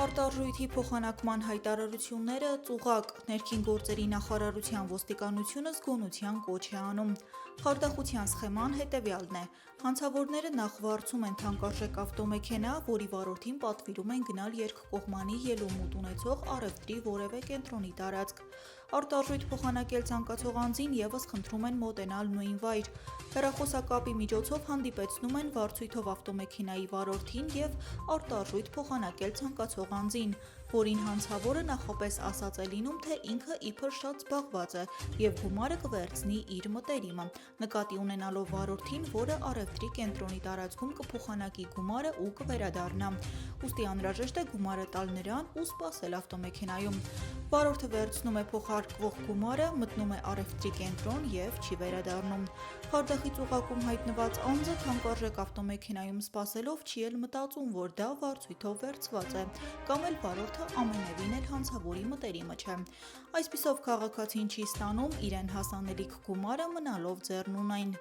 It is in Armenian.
Արտարժույթի փոխանակման հայտարարությունները ծուղակ, ներքին գործերի նախարարության ոստիկանությունը զգոնության կոչ է անում։ Խարդախության սխեման հետևյալն է. հանցավորները նախ վարձում են թանկարժեք ավտոմեքենա, որի վարորդին պատվիրում են գնալ երկկողմանի ելումուտ ունեցող առևտրի որևէ կենտրոնի տարածք։ Արտարժույթ փոխանակել ցանկացող անձին ևս խնդրում են մոտենալ նույն վայր։ Հեռախոսակապի միջոցով հանդիպեցնում են վարձույթով ավտոմեքենայի վարորդին և արտարժույթ փոխանակել ցանկացող անձին, որին հանցավորը նախապես ասած է լինում, թե ինքը իբր շատ զբաղված է և գումարը կվերցնի իր մտերիմը, նկատի ունենալով վարորդին, որը առևտրի կենտրոնի տարածքում կփոխանակի գումարը ու կվերադառնա։ Ուստի անհրաժեշտ է գումարը տալ նրան ու սպասել ավտոմեքենայում։ Վարորդը վերցնում է փոխարկվող գումարը, մտնում է առևտրի կենտրոն և չի վերադառնում։ Խարդախի ծուղակում հայտնված անձը թանկարժեք ավտոմեքենայում սպասելով չի էլ մտածում, որ դա վարձույթով վերցված է, կամ էլ վարորդը ամենևին էլ հանցավորի մտերիմը չէ։ Այսպիսով քաղաքացին չի ստանում իրեն հասանելիք գումարը, մնալով ձեռնունայն։